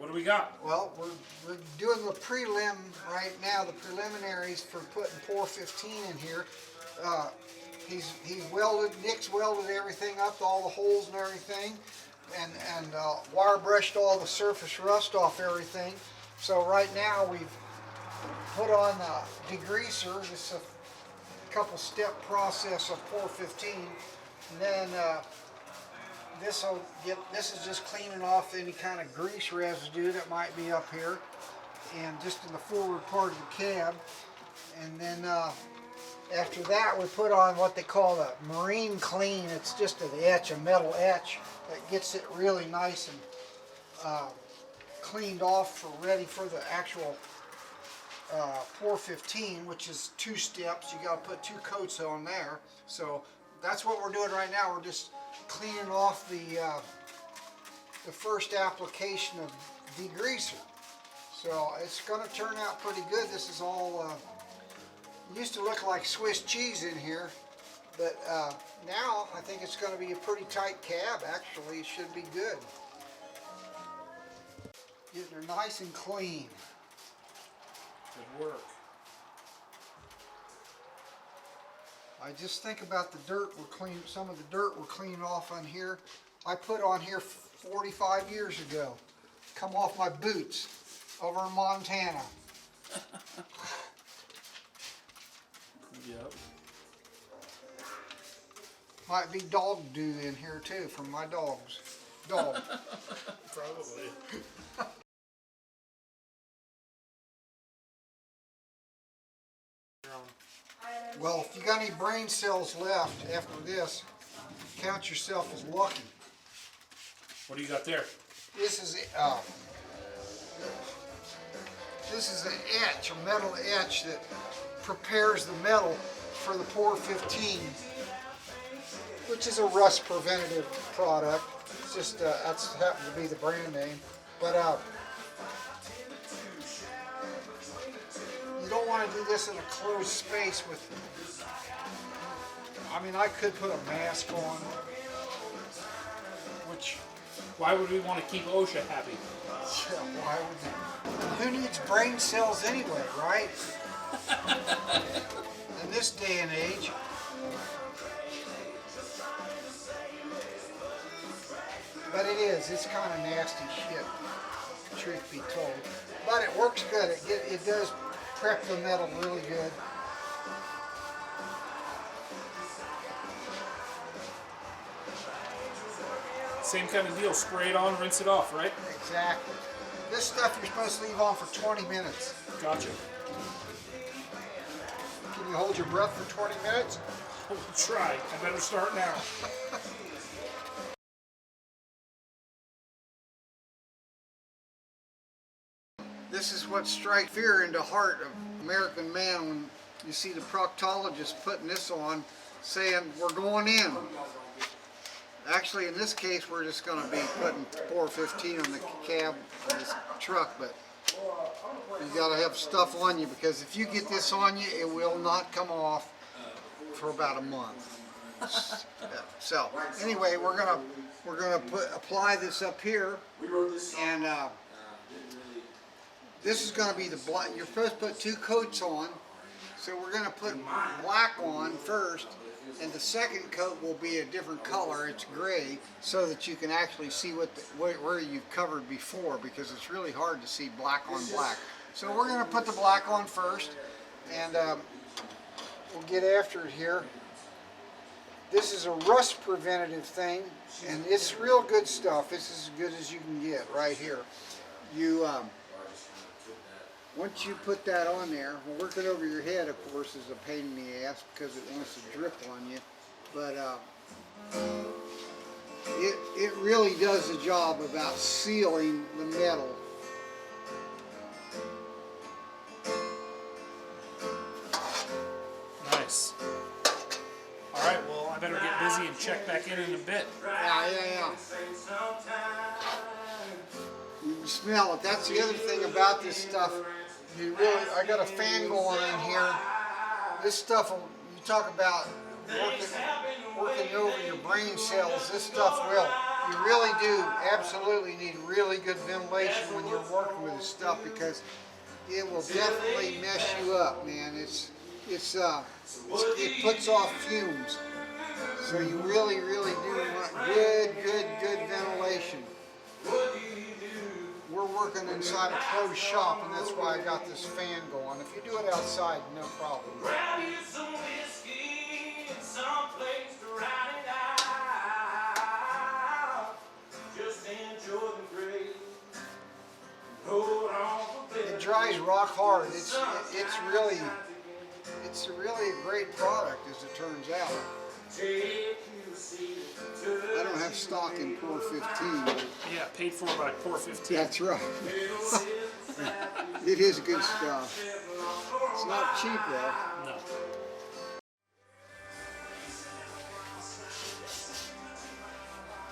What do we got? Well, we're doing the prelim right now, the preliminaries for putting pour 15 in here. He's welded, Nick's welded everything up, all the holes and everything, and wire brushed all the surface rust off everything. So right now we've put on degreaser. This is a couple step process of pour 15, and then this is just cleaning off any kind of grease residue that might be up here, and just in the forward part of the cab. And then after that, we put on what they call the marine clean. It's just an etch, a metal etch that gets it really nice and cleaned off ready for the actual pour 15, which is 2 steps. You got to put 2 coats on there. So that's what we're doing right now. We're just cleaning off the first application of degreaser. So it's going to turn out pretty good. This is all used to look like Swiss cheese in here, but now I think it's going to be a pretty tight cab. Actually, it should be good. Getting her nice and clean. Good work. I just think about the dirt we're cleaning, some of the dirt we're cleaning off on here. I put on here 45 years ago. Come off my boots over in Montana. Yep. Might be dog doo in here too from my dogs. Dog. Probably. Well, if you got any brain cells left after this, count yourself as lucky. What do you got there? This is an etch, a metal etch that prepares the metal for the pour 15, which is a rust preventative product. It's just that's happened to be the brand name, but you don't want to do this in a closed space with. I mean, I could put a mask on, which. Why would we want to keep OSHA happy? Yeah, why would you? Who needs brain cells anyway, right? In this day and age. But it's kind of nasty shit, truth be told. But it works good. It does prep the metal really good. Same kind of deal. Spray it on, rinse it off, right? Exactly. This stuff you're supposed to leave on for 20 minutes. Gotcha. Can you hold your breath for 20 minutes? We'll try. I better start now. This is what strikes fear into the heart of American man when you see the proctologist putting this on, saying, we're going in. Actually, in this case, we're just going to be putting pour 15 on the cab of this truck, but you got to have stuff on you, because if you get this on you, it will not come off for about a month. So anyway, we're gonna apply this up here, and this is going to be the black. You're supposed to put 2 coats on, so we're going to put black on first. And the second coat will be a different color, it's gray, so that you can actually see where you've covered before, because it's really hard to see black on black. So we're going to put the black on first, and we'll get after it here. This is a rust preventative thing, and it's real good stuff. This is as good as you can get right here. You once you put that on there, well, work it over your head, of course, is a pain in the ass because it wants to drip on you. But it really does the job about sealing the metal. Nice. All right, well, I better get busy and check back in a bit. Yeah. You can smell it. That's the other thing about this stuff. I got a fan going in here. This stuff, you talk about working over your brain cells. This stuff will. you really do absolutely need really good ventilation when you're working with this stuff, because it will definitely mess you up, man. It puts off fumes. So you really do want good ventilation. We're working inside a closed shop, and that's why I got this fan going. If you do it outside, no problem. Grab you some whiskey and some place to ride it out. Just enjoy the grace. Hold on for It dries rock hard. It's really a great product, as it turns out. I don't have stock in Core 15. But Yeah, paid for by Core 15. that's right. It is good stuff. It's not cheap though. No.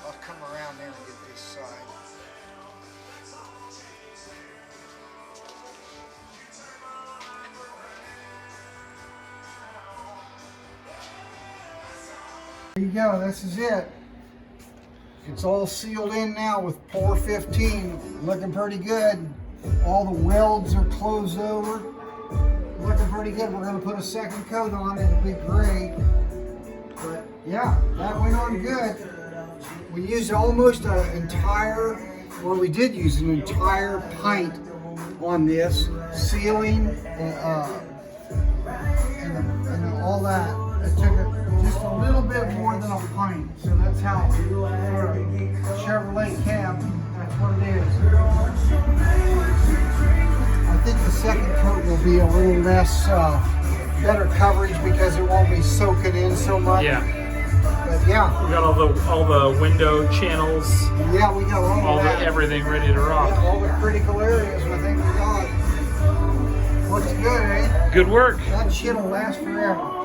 I'll come around there and get this side. There you go, this is it. It's all sealed in now with Core 15. Looking pretty good. All the welds are closed over. Looking pretty good. We're going to put a second coat on it. It'll be great. But yeah, that went on good. We used almost an entire, well, we did use an entire pint on this sealing and all that. It took just a little bit more than a pint. So that's how for a Chevrolet cab, that's what it is. I think the second coat will be a little less, better coverage because it won't be soaking in so much. Yeah. But yeah. We got all the window channels. Yeah, we got all that. Everything ready to rock. Yeah, all the critical areas, I think we got. Looks good, eh? Good work. That shit'll last forever.